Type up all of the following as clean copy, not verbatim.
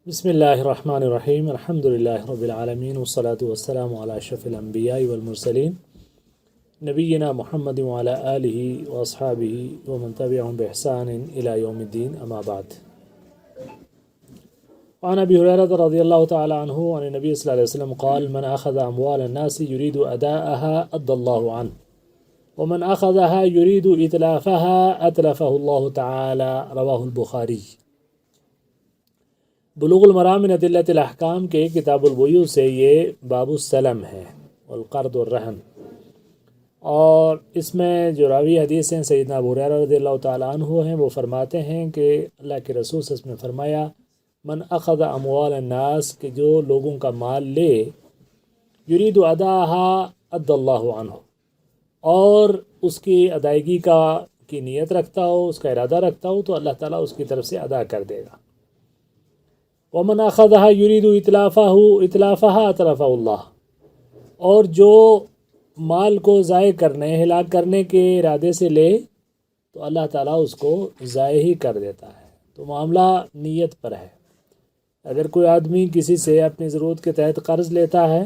بسم اللہ الرحمن الرحیم الحمد للہ رب العالمین والصلاة والسلام علی اشرف الانبیاء والمرسلین نبینا محمد وعلی آلہ واصحابہ ومن تبعهم بإحسان إلى يوم الدین اما بعد وعن ابی ہریرہ رضی اللہ تعالی عنہ عن النبی صلی اللہ علیہ وسلم قال من اخذ اموال الناس يريد اداءها ادى الله عنه ومن اخذها يريد اتلافها اتلفه الله تعالی رواہ البخاری۔ بلوغ المرام من ادلۃ الاحکام کے کتاب البیوع سے یہ باب السلم ہے والقرض والرہن، اور اس میں جو راوی حدیث ہیں سیدنا ابو ہریرہ رضی اللہ تعالیٰ عنہ ہیں، وہ فرماتے ہیں کہ اللہ کے رسول صلی اللہ علیہ وسلم نے فرمایا من اخذ اموال الناس، کہ جو لوگوں کا مال لے، یرید اداها ادى اللہ عنہ، اور اس کی ادائیگی کی نیت رکھتا ہو، اس کا ارادہ رکھتا ہو، تو اللہ تعالیٰ اس کی طرف سے ادا کر دے گا۔ ومن اخذها يريد اتلافها اتلفه اللہ، اور جو مال کو ضائع کرنے، ہلاک کرنے کے ارادے سے لے تو اللہ تعالیٰ اس کو ضائع ہی کر دیتا ہے۔ تو معاملہ نیت پر ہے۔ اگر کوئی آدمی کسی سے اپنی ضرورت کے تحت قرض لیتا ہے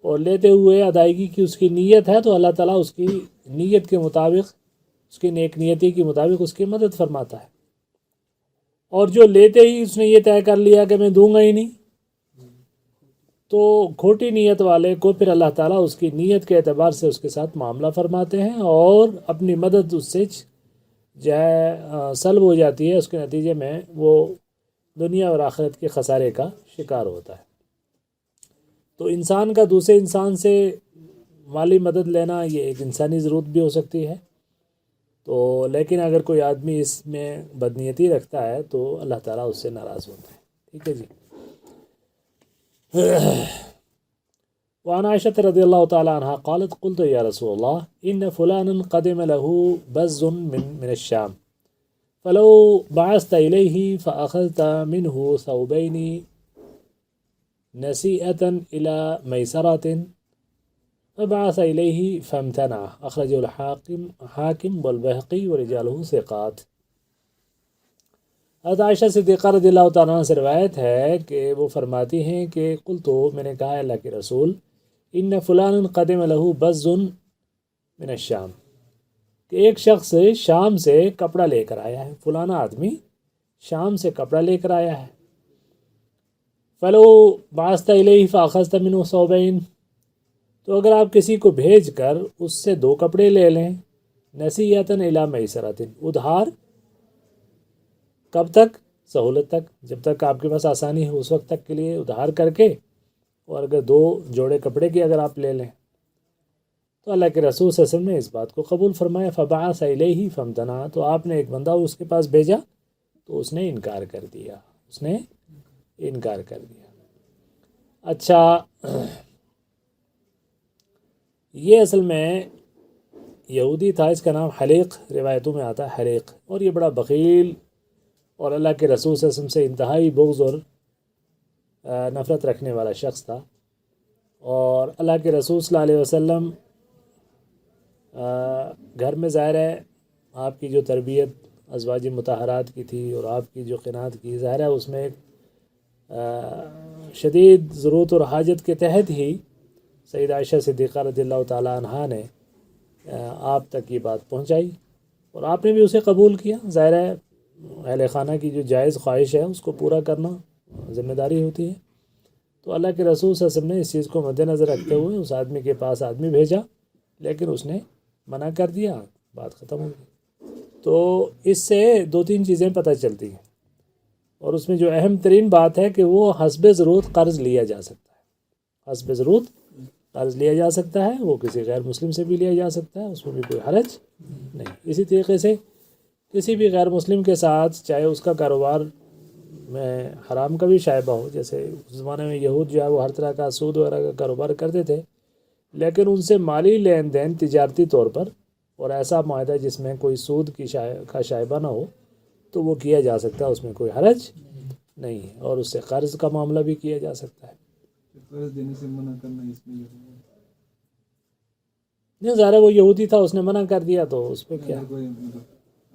اور لیتے ہوئے ادائیگی کی اس کی نیت ہے، تو اللہ تعالیٰ اس کی نیت کے مطابق، اس کی نیک نیتی کے مطابق اس کی مدد فرماتا ہے۔ اور جو لیتے ہی اس نے یہ طے کر لیا کہ میں دوں گا ہی نہیں، تو کھوٹی نیت والے کو پھر اللہ تعالیٰ اس کی نیت کے اعتبار سے اس کے ساتھ معاملہ فرماتے ہیں، اور اپنی مدد اس سے جو ہے سلب ہو جاتی ہے۔ اس کے نتیجے میں وہ دنیا اور آخرت کے خسارے کا شکار ہوتا ہے۔ تو انسان کا دوسرے انسان سے مالی مدد لینا یہ ایک انسانی ضرورت بھی ہو سکتی ہے، تو لیکن اگر کوئی آدمی اس میں بدنیتی رکھتا ہے تو اللہ تعالیٰ اس سے ناراض ہوتا ہے۔ ٹھیک ہے جی۔ وعن عائشة رضی اللہ تعالی عنہ قالت قلت یا رسول اللہ ان فلانا قدم له بز من الشام فلو بعثت الیہ فاخذت منه ثوبین نسیئة الى میسرة فبعث الیہ فامتنع، اخرجہ الحاکم والبیہقی ورجالہ ثقات۔ حضرت عائشہ صدیقہ رضی اللہ تعالیٰ عنہ سے روایت ہے کہ وہ فرماتی ہیں کہ قلت، میں نے کہا اللہ کے رسول، ان فلانا قدم له بز من الشام، کہ ایک شخص شام سے کپڑا لے کر آیا ہے، فلانا آدمی شام سے کپڑا لے کر آیا ہے۔ فلو بعثت الیہ فاخذت منہ ثوبین، تو اگر آپ کسی کو بھیج کر اس سے 2 کپڑے لے لیں، نسیئۃ الی میسرۃ، ادھار، کب تک؟ سہولت تک، جب تک آپ کے پاس آسانی ہو اس وقت تک کے لیے ادھار کر کے، اور اگر 2 جوڑے کپڑے کی اگر آپ لے لیں، تو اللہ کے رسول صلی اللہ علیہ وسلم نے اس بات کو قبول فرمایا۔ فبعث الیہ فامتنع، تو آپ نے ایک بندہ اس کے پاس بھیجا تو اس نے انکار کر دیا، اچھا، یہ اصل میں یہودی تھا، اس کا نام حلیق، روایتوں میں آتا ہے حلیق، اور یہ بڑا بخیل اور اللہ کے رسول صلی اللہ علیہ وسلم سے انتہائی بغض اور نفرت رکھنے والا شخص تھا۔ اور اللہ کے رسول صلی اللہ علیہ وسلم گھر میں ظاہر ہے آپ کی جو تربیت ازواج مطہرات کی تھی، اور آپ کی جو قناعت کی، ظاہر ہے اس میں ایک شدید ضرورت اور حاجت کے تحت ہی سیدہ عائشہ صدیقہ رضی اللہ تعالیٰ عنہا نے آپ تک یہ بات پہنچائی، اور آپ نے بھی اسے قبول کیا۔ ظاہر ہے اہل خانہ کی جو جائز خواہش ہے اس کو پورا کرنا ذمہ داری ہوتی ہے۔ تو اللہ کے رسول صلی اللہ علیہ وسلم نے اس چیز کو مد نظر رکھتے ہوئے اس آدمی کے پاس آدمی بھیجا، لیکن اس نے منع کر دیا، بات ختم ہو گئی۔ تو اس سے 2-3 چیزیں پتہ چلتی ہیں، اور اس میں جو اہم ترین بات ہے کہ وہ حسب ضرورت قرض لیا جا سکتا ہے، حسب ضرورت قرض لیا جا سکتا ہے، وہ کسی غیر مسلم سے بھی لیا جا سکتا ہے، اس میں بھی کوئی حرج نہیں۔ اسی طریقے سے کسی بھی غیر مسلم کے ساتھ، چاہے اس کا کاروبار میں حرام کا بھی شائبہ ہو، جیسے اس زمانے میں یہود جو ہے وہ ہر طرح کا سود وغیرہ کا کاروبار کرتے تھے، لیکن ان سے مالی لین دین تجارتی طور پر، اور ایسا معاہدہ جس میں کوئی سود کا شائبہ نہ ہو، تو وہ کیا جا سکتا ہے، اس میں کوئی حرج نہیں ہے، اور اس سے قرض کا معاملہ بھی کیا جا سکتا ہے۔ قرض دینے سے منع کرنا اس میں نہیں، ظاہر وہ یہودی تھا، اس نے منع کر دیا، تو اس پہ کیا؟ کوئی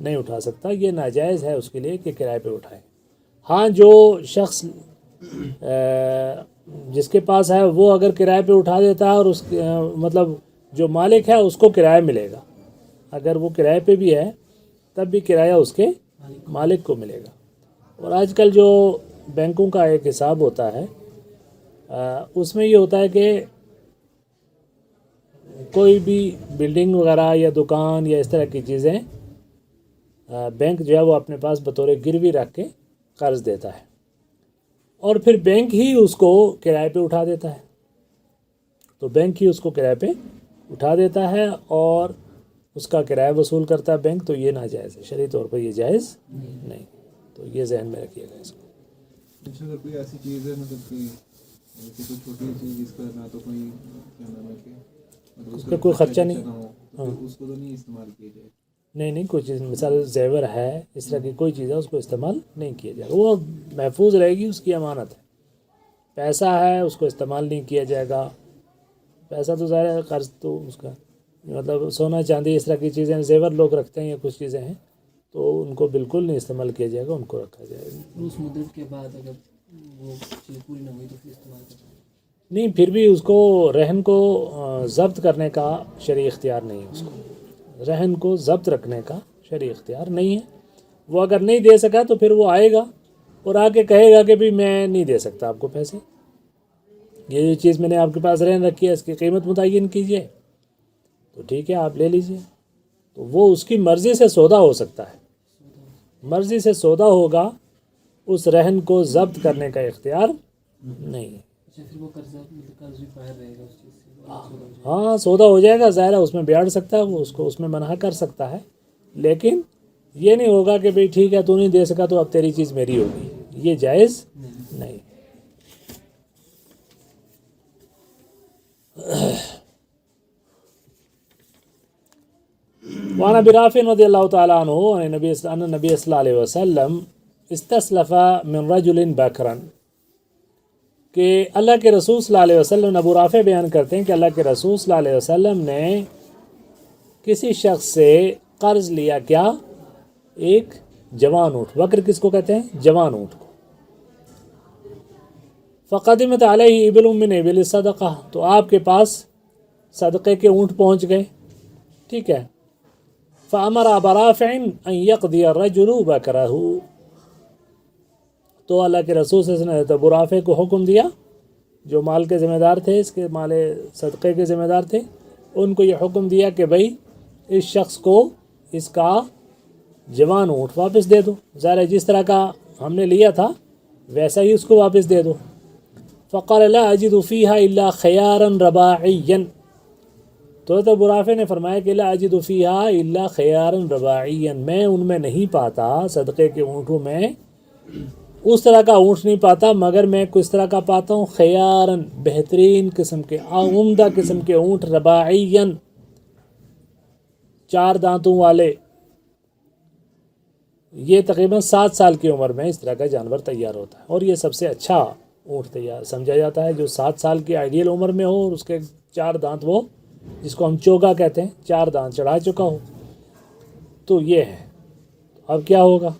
نہیں اٹھا سکتا، یہ ناجائز ہے اس کے لیے کہ کرائے پہ اٹھائے۔ ہاں جو شخص جس کے پاس ہے وہ اگر کرائے پہ اٹھا دیتا ہے اور اس مطلب جو مالک ہے اس کو کرایہ ملے گا، اگر وہ کرائے پہ بھی ہے تب بھی کرایہ اس کے مالک کو ملے گا۔ اور آج کل جو بینکوں کا ایک حساب ہوتا ہے اس میں یہ ہوتا ہے کہ کوئی بھی بلڈنگ وغیرہ یا دکان یا اس طرح کی چیزیں بینک جو ہے وہ اپنے پاس بطور گروی رکھ کے قرض دیتا ہے، اور پھر بینک ہی اس کو کرائے پہ اٹھا دیتا ہے۔ تو بینک ہی اس کو کرائے پہ اٹھا دیتا ہے اور اس کا کرایہ وصول کرتا ہے بینک، تو یہ ناجائز ہے، شرعی طور پر یہ جائز نہیں۔ تو یہ ذہن میں رکھیے گا اس کو۔ اچھا، اگر کوئی ایسی چیز ہے مطلب کہ کوئی چھوٹی چیز جس کا نہ تو کوئی کیا نام ہے کہ مطلب اس کا کوئی خرچہ نہیں، نہ ہو تو پھر اس کو تو نہیں استعمال کیا جائے؟ نہیں کوئی چیز مثال زیور ہے اس طرح کی کوئی چیز ہے اس کو استعمال نہیں کیا جائے گا، وہ محفوظ رہے گی، اس کی امانت ہے۔ پیسہ ہے اس کو استعمال نہیں کیا جائے گا، پیسہ تو ظاہر ہے، قرض تو اس کا مطلب سونا چاندی اس طرح کی چیزیں زیور لوگ رکھتے ہیں یا کچھ چیزیں ہیں تو ان کو بالکل نہیں استعمال کیا جائے گا، ان کو رکھا جائے گا۔ اس مدت کے بعد اگر وہ چیز پوری نہ ہوئی تو پھر استعمال کریں؟ نہیں، پھر بھی اس کو رہن کو ضبط کرنے کا شرعی اختیار نہیں ہے، اس کو رہن کو ضبط رکھنے کا شرعی اختیار نہیں ہے۔ وہ اگر نہیں دے سکا تو پھر وہ آئے گا اور آ کے کہے گا کہ بھی میں نہیں دے سکتا آپ کو پیسے، یہ جو چیز میں نے آپ کے پاس رہن رکھی ہے اس کی قیمت متعین کیجئے، تو ٹھیک ہے آپ لے لیجئے۔ تو وہ اس کی مرضی سے سودا ہو سکتا ہے، مرضی سے سودا ہوگا، اس رہن کو ضبط کرنے کا اختیار نہیں ہے۔ اچھا، پھر وہ قرض بھی باہر رہے گا اس چیز سے؟ ہاں سودا ہو جائے گا، ظاہر ہے اس میں بیاڑ سکتا ہے، وہ اس کو اس میں منع کر سکتا ہے، لیکن یہ نہیں ہوگا کہ بھئی ٹھیک ہے تو نہیں دے سکا تو اب تیری چیز میری ہوگی، یہ جائز نہیں۔ وعن ابی رافع رضی اللہ تعالیٰ عنہ ان نبی صلی اللہ علیہ وسلم استسلف من رجل بکرا، کہ اللہ کے رسول صلی اللہ علیہ وسلم، ابو رافع بیان کرتے ہیں کہ اللہ کے رسول صلی اللہ علیہ وسلم نے کسی شخص سے قرض لیا، کیا؟ ایک جوان اونٹ۔ بکر کس کو کہتے ہیں؟ جوان اونٹ کو۔ فقدمت علیہ ابل من ابل الصدقہ، تو آپ کے پاس صدقے کے اونٹ پہنچ گئے، ٹھیک ہے۔ فامر ابا رافع ان یقضی الرجل بکرہ، تو اللہ کے رسول صلی اللہ علیہ وسلم نے ابو رافع کو حکم دیا، جو مال کے ذمہ دار تھے، اس کے مال صدقے کے ذمہ دار تھے، ان کو یہ حکم دیا کہ بھئی اس شخص کو اس کا جوان اونٹ واپس دے دو، ظاہر ہے جس طرح کا ہم نے لیا تھا ویسا ہی اس کو واپس دے دو۔ فقال لا اجد فیہا الا خیارا رباعیا، تو ابو رافع نے فرمایا کہ لا اجد فیہا الا خیارا رباعیا، میں ان میں نہیں پاتا، صدقے کے اونٹوں میں اس طرح کا اونٹ نہیں پاتا، مگر میں کس طرح کا پاتا ہوں؟ خیارن، بہترین قسم کے، عمدہ قسم کے اونٹ، رباعین، 4 دانتوں والے۔ یہ تقریباً 7 سال کی عمر میں اس طرح کا جانور تیار ہوتا ہے، اور یہ سب سے اچھا اونٹ تیار سمجھا جاتا ہے جو 7 سال کی آئیڈیل عمر میں ہو اور اس کے 4 دانت، وہ جس کو ہم چوگا کہتے ہیں، 4 دانت چڑھا چکا ہو، تو یہ ہے۔ اب کیا ہوگا؟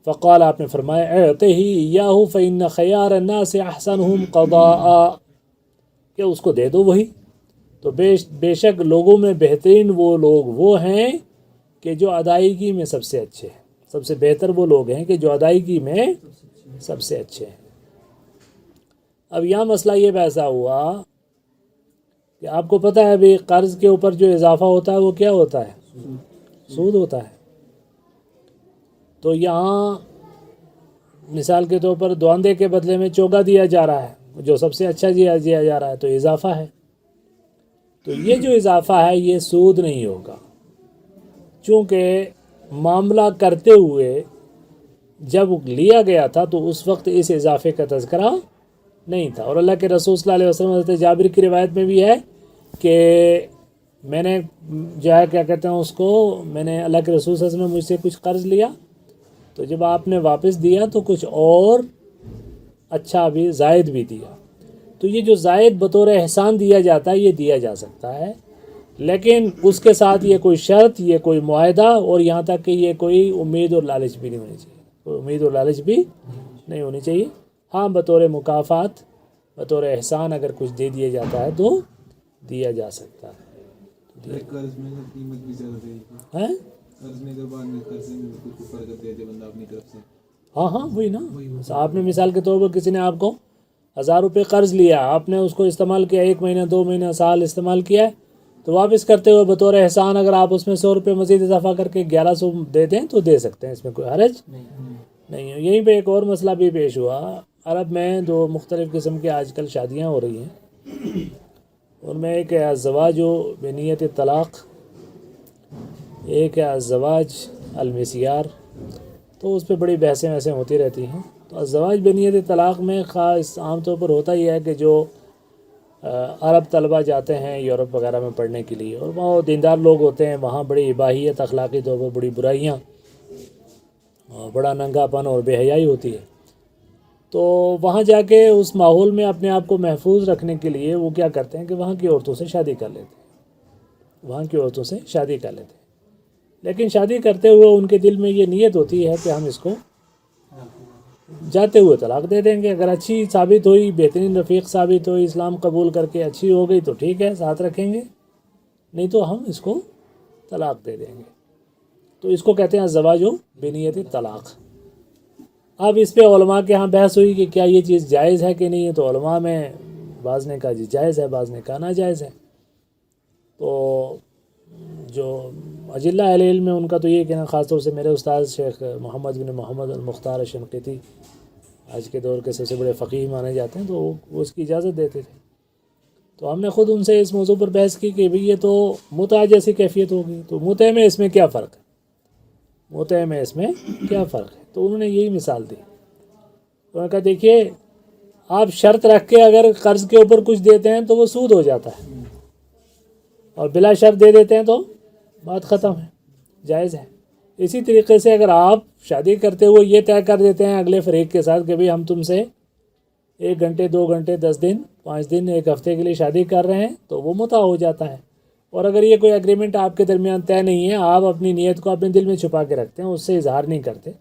فقال، آپ نے فرمایا اعطہ ایاہ فإن خیار الناس احسنهم قضاء، کہ اس کو دے دو وہی، تو بے شک لوگوں میں بہترین وہ لوگ وہ ہیں کہ جو ادائیگی میں سب سے اچھے ہیں، سب سے بہتر وہ لوگ ہیں کہ جو ادائیگی میں سب سے اچھے ہیں۔ اب یہاں مسئلہ یہ پیدا ہوا کہ آپ کو پتہ ہے بھی قرض کے اوپر جو اضافہ ہوتا ہے وہ کیا ہوتا ہے؟ سود ہوتا ہے۔ تو یہاں مثال کے طور پر دواندے کے بدلے میں چوگا دیا جا رہا ہے، جو سب سے اچھا دیا جا رہا ہے، تو اضافہ ہے۔ تو یہ جو اضافہ ہے یہ سود نہیں ہوگا، چونکہ معاملہ کرتے ہوئے جب لیا گیا تھا تو اس وقت اس اضافے کا تذکرہ نہیں تھا۔ اور اللہ کے رسول صلی اللہ علیہ وسلم، حضرت جابر کی روایت میں بھی ہے کہ میں نے جو ہے کیا کہتے ہیں اس کو، میں نے اللہ کے رسول صلی اللہ علیہ وسلم نے مجھ سے کچھ قرض لیا، تو جب آپ نے واپس دیا تو کچھ اور اچھا بھی زائد بھی دیا۔ تو یہ جو زائد بطور احسان دیا جاتا ہے یہ دیا جا سکتا ہے، لیکن اس کے ساتھ یہ کوئی شرط، یہ کوئی معاہدہ، اور یہاں تک کہ یہ کوئی امید اور لالچ بھی نہیں ہونی چاہیے، کوئی امید اور لالچ بھی نہیں ہونی چاہیے۔ ہاں بطور مکافات، بطور احسان اگر کچھ دے دیا جاتا ہے تو دیا جا سکتا ہے۔ قرض میں قیمت بھی زیادہ رہے گی، ہیں؟ قرض میں اگر بعد میں قرض میں کچھ فرق دے دے بندہ اپنی طرف سے۔ ہاں وہی نا، آپ نے مثال کے طور پر کسی نے آپ کو 1000 روپے قرض لیا، آپ نے اس کو استعمال کیا، 1 مہینہ 2 مہینہ سال استعمال کیا ہے، تو واپس کرتے ہوئے بطور احسان اگر آپ اس میں 100 روپے مزید اضافہ کر کے 1100 دے دیں تو دے سکتے ہیں، اس میں کوئی حرج نہیں ہے۔ یہیں پہ ایک اور مسئلہ بھی پیش ہوا، عرب میں 2 مختلف قسم کی آج کل شادیاں ہو رہی ہیں، ان میں ایک ہے الزواج بنیت طلاق، ایک ہے الزواج المسیار، تو اس پہ بڑی بحثیں ویسے ہوتی رہتی ہیں۔ تو الزواج بنیت طلاق میں خاص عام طور پر ہوتا ہی ہے کہ جو عرب طلبہ جاتے ہیں یورپ وغیرہ میں پڑھنے کے لیے، اور وہاں دیندار لوگ ہوتے ہیں، وہاں بڑی اباحیت، اخلاقی طور پر بڑی برائیاں اور بڑا ننگا پن اور بے حیائی ہوتی ہے، تو وہاں جا کے اس ماحول میں اپنے آپ کو محفوظ رکھنے کے لیے وہ کیا کرتے ہیں کہ وہاں کی عورتوں سے شادی کر لیتے ہیں، وہاں کی عورتوں سے شادی کر لیتے ہیں، لیکن شادی کرتے ہوئے ان کے دل میں یہ نیت ہوتی ہے کہ ہم اس کو جاتے ہوئے طلاق دے دیں گے، اگر اچھی ثابت ہوئی، بہترین رفیق ثابت ہوئی، اسلام قبول کر کے اچھی ہو گئی تو ٹھیک ہے ساتھ رکھیں گے، نہیں تو ہم اس کو طلاق دے دیں گے۔ تو اس کو کہتے ہیں الزواج بنیت طلاق۔ اب اس پہ علماء کے ہاں بحث ہوئی کہ کیا یہ چیز جائز ہے کہ نہیں ہے، تو علماء میں بعض نے کہا جی جائز ہے، بعض نے کہا ناجائز ہے۔ تو جو اجلہ اہل علم میں ان کا تو یہ کہنا، خاص طور سے میرے استاد شیخ محمد بن محمد المختار الشنقیطی آج کے دور کے سب سے بڑے فقیہ مانے جاتے ہیں، تو وہ اس کی اجازت دیتے تھے۔ تو ہم نے خود ان سے اس موضوع پر بحث کی کہ بھئی یہ تو متع جیسی کیفیت ہوگی، تو متع میں اس میں کیا فرق ہے، متع میں اس میں کیا فرق ہے؟ تو انہوں نے یہی مثال دی، انہوں نے کہا دیکھیے آپ شرط رکھ کے اگر قرض کے اوپر کچھ دیتے ہیں تو وہ سود ہو جاتا ہے، اور بلا شرط دے دیتے ہیں تو بات ختم ہے، جائز ہے۔ اسی طریقے سے اگر آپ شادی کرتے ہوئے یہ طے کر دیتے ہیں اگلے فریق کے ساتھ کہ بھئی ہم تم سے 1 گھنٹے 2 گھنٹے 10 دن 5 دن 1 ہفتے کے لیے شادی کر رہے ہیں، تو وہ متع ہو جاتا ہے۔ اور اگر یہ کوئی ایگریمنٹ آپ کے درمیان طے نہیں ہے، آپ اپنی نیت کو اپنے دل میں چھپا کے رکھتے ہیں، اس سے اظہار نہیں کرتے،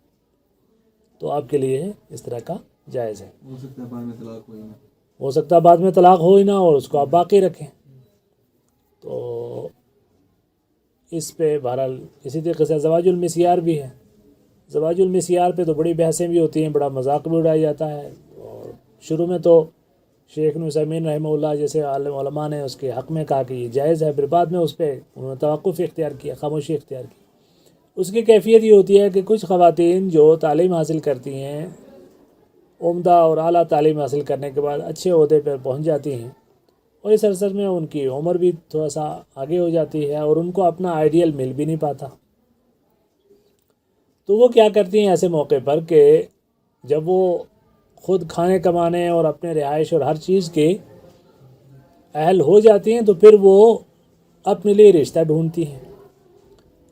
تو آپ کے لیے اس طرح کا جائز ہے۔ ہو سکتا ہے بعد میں طلاق ہوئی نا، ہو سکتا ہے بعد میں طلاق ہو ہی نہ، اور اس کو آپ باقی رکھیں۔ تو اس پہ بہرحال اسی طریقے سے زواج المسیار بھی ہے، زواج المسیار پہ تو بڑی بحثیں بھی ہوتی ہیں، بڑا مذاق بھی اڑایا جاتا ہے، اور شروع میں تو شیخ ابن عثیمین رحمہ اللہ جیسے عالم علماء نے اس کے حق میں کہا کہ یہ جائز ہے، پھر بعد میں اس پہ انہوں نے توقف اختیار کیا، خاموشی اختیار کی۔ اس کی کیفیت یہ ہوتی ہے کہ کچھ خواتین جو تعلیم حاصل کرتی ہیں، عمدہ اور اعلیٰ تعلیم حاصل کرنے کے بعد اچھے عہدے پر پہنچ جاتی ہیں، اور اس عرصے میں ان کی عمر بھی تھوڑا سا آگے ہو جاتی ہے، اور ان کو اپنا آئیڈیل مل بھی نہیں پاتا، تو وہ کیا کرتی ہیں ایسے موقع پر کہ جب وہ خود کھانے کمانے اور اپنے رہائش اور ہر چیز کے اہل ہو جاتی ہیں، تو پھر وہ اپنے لیے رشتہ ڈھونڈتی ہیں،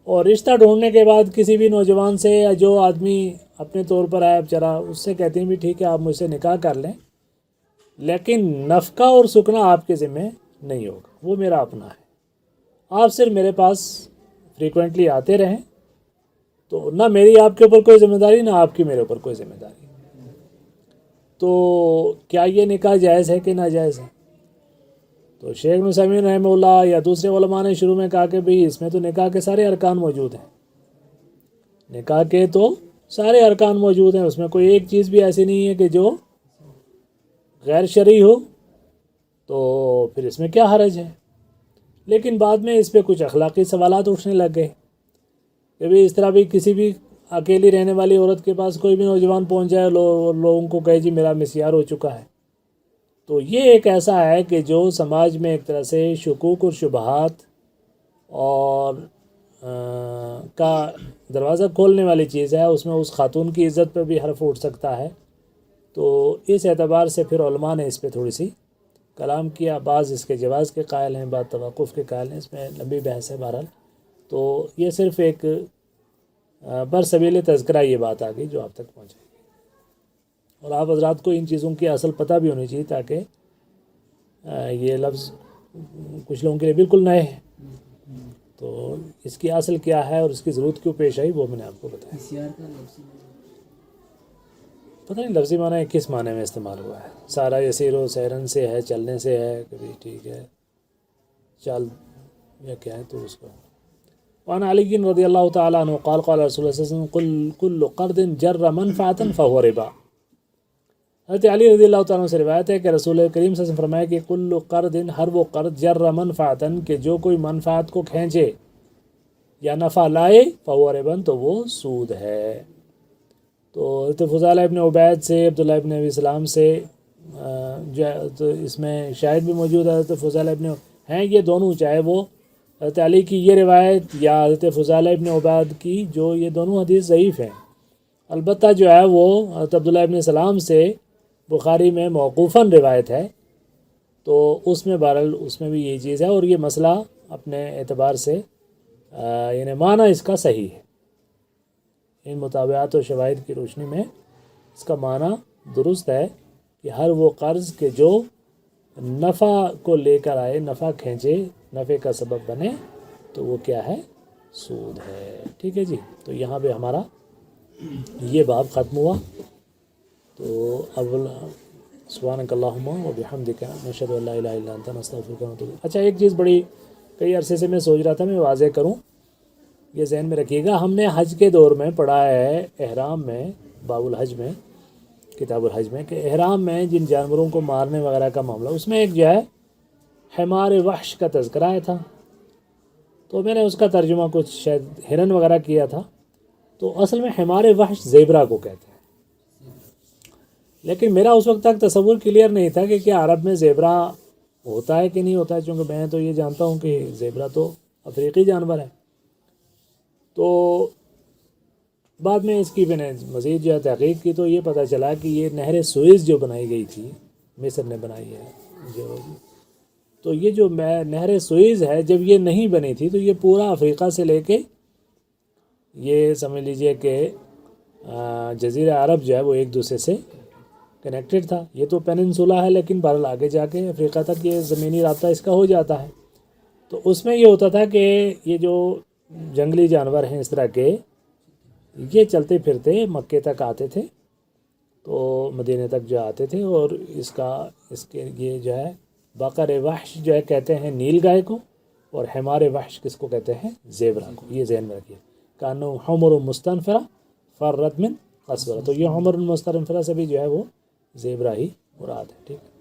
اور رشتہ ڈھونڈنے کے بعد کسی بھی نوجوان سے یا جو آدمی اپنے طور پر آیا بیچارہ، اس سے کہتے ہیں بھی ٹھیک ہے آپ مجھ سے نکاح کر لیں، لیکن نفقہ اور سکنا آپ کے ذمہ نہیں ہوگا، وہ میرا اپنا ہے، آپ صرف میرے پاس فریکوینٹلی آتے رہیں، تو نہ میری آپ کے اوپر کوئی ذمہ داری، نہ آپ کی میرے اوپر کوئی ذمہ داری۔ تو کیا یہ نکاح جائز ہے کہ ناجائز ہے؟ تو شیخ ابن عثیمین رحمہ اللہ یا دوسرے علماء نے شروع میں کہا کہ بھئی اس میں تو نکاح کے سارے ارکان موجود ہیں، نکاح کے تو سارے ارکان موجود ہیں، اس میں کوئی ایک چیز بھی ایسی نہیں ہے کہ جو غیر شرعی ہو، تو پھر اس میں کیا حرج ہے؟ لیکن بعد میں اس پہ کچھ اخلاقی سوالات اٹھنے لگ گئے کہ بھئی اس طرح بھی کسی بھی اکیلی رہنے والی عورت کے پاس کوئی بھی نوجوان پہنچ جائے، لوگوں کو کہے جی میرا مسیار ہو چکا ہے، تو یہ ایک ایسا ہے کہ جو سماج میں ایک طرح سے شکوک اور شبہات اور کا دروازہ کھولنے والی چیز ہے، اس میں اس خاتون کی عزت پہ بھی حرف اٹھ سکتا ہے۔ تو اس اعتبار سے پھر علماء نے اس پہ تھوڑی سی کلام کیا، بعض اس کے جواز کے قائل ہیں، بعض توقف کے قائل ہیں، اس میں لمبی بحث ہے بہرحال۔ تو یہ صرف ایک برسبیل تذکرہ یہ بات آ گئی جو آپ تک پہنچے گی، اور آپ حضرات کو ان چیزوں کی اصل پتہ بھی ہونی چاہیے، تاکہ یہ لفظ کچھ لوگوں کے لیے بالکل نئے ہیں، تو اس کی اصل کیا ہے اور اس کی ضرورت کیوں پیش آئی وہ میں نے آپ کو بتایا. PCR کا لفظی معنی پتہ نہیں لفظی معنی کس معنی میں استعمال ہوا ہے. سارا یسیر و سیرن سے ہے، چلنے سے ہے، کبھی ٹھیک ہے چل یا کیا ہے تو اس کو. وعن علی رضی اللہ تعالیٰ عنہ قال قال رسول اللہ صلی اللہ علیہ وسلم کل قرض جر منفعة فهو ربا. حضرت علی رضی اللہ تعالیٰ عنہ سے روایت ہے کہ رسول کریم صلی اللہ علیہ وسلم فرمایا کہ کل قرض، ہر وہ قرض جر منفعة کہ جو کوئی منفعت کو کھینچے یا نفع لائے، فهو ربا تو وہ سود ہے. تو حضرت فضالہ ابن عبید سے، عبداللہ ابن ابی سلام سے تو اس میں شاہد بھی موجود ہے. حضرت فضالہ ابن ہیں یہ دونوں، چاہے وہ حضرت علی کی یہ روایت یا حضرت فضالہ ابن عبید کی، جو یہ دونوں حدیث ضعیف ہیں. البتہ جو ہے وہ حضرت عبداللہ ابن سلام سے بخاری میں موقوفاً روایت ہے، تو اس میں بہرحال اس میں بھی یہی چیز ہے، اور یہ مسئلہ اپنے اعتبار سے یعنی معنی اس کا صحیح ہے. ان مطابعات و شواہد کی روشنی میں اس کا معنی درست ہے کہ ہر وہ قرض کہ جو نفع کو لے کر آئے، نفع کھینچے، نفع کا سبب بنے، تو وہ کیا ہے؟ سود ہے. ٹھیک ہے جی. تو یہاں پہ ہمارا یہ باب ختم ہوا. تو اب سبحانک اللہم و بحمدک نشہد ان لا الہ الا انت نستغفرک و نتوب الیک. اچھا ایک چیز بڑی کئی عرصے سے میں سوچ رہا تھا، میں واضح کروں، یہ ذہن میں رکھیے گا. ہم نے حج کے دور میں پڑھا ہے احرام میں، باب الحج میں، کتاب الحج میں، کہ احرام میں جن جانوروں کو مارنے وغیرہ کا معاملہ، اس میں ایک جو ہے حمار وحش کا تذکرہ آیا تھا. تو میں نے اس کا ترجمہ کچھ شاید ہرن وغیرہ کیا تھا. تو اصل میں حمار وحش زیبرا کو کہتے ہیں. لیکن میرا اس وقت تک تصور کلیئر نہیں تھا کہ کیا عرب میں زیبرا ہوتا ہے کہ نہیں ہوتا ہے، چونکہ میں تو یہ جانتا ہوں کہ زیبرا تو افریقی جانور ہے. تو بعد میں اس کی میں نے مزید جو ہے تحقیق کی تو یہ پتہ چلا کہ یہ نہر سوئز جو بنائی گئی تھی، مصر نے بنائی ہے جو، تو یہ جو نہر سوئز ہے جب یہ نہیں بنی تھی تو یہ پورا افریقہ سے لے کے یہ سمجھ لیجئے کہ جزیرہ عرب جو ہے وہ ایک دوسرے سے کنیکٹڈ تھا. یہ تو پیننسولا ہے لیکن بہرحال آگے جا کے افریقہ تک یہ زمینی رابطہ اس کا ہو جاتا ہے. تو اس میں یہ ہوتا تھا کہ یہ جو جنگلی جانور ہیں اس طرح کے، یہ چلتے پھرتے مکے تک آتے تھے، تو مدینے تک جو آتے تھے، اور اس کے یہ جو ہے بقر وحش جو ہے کہتے ہیں نیل گائے کو، اور حمار وحش کس کو کہتے ہیں؟ زیبرا کو. یہ ذہن میں رکھیے. کانو حمر مستنفرہ فرت من قصورہ، تو یہ حمر مستنفرہ سے بھی جو ہے وہ زیبرا ہی مراد ہے. ٹھیک ہے.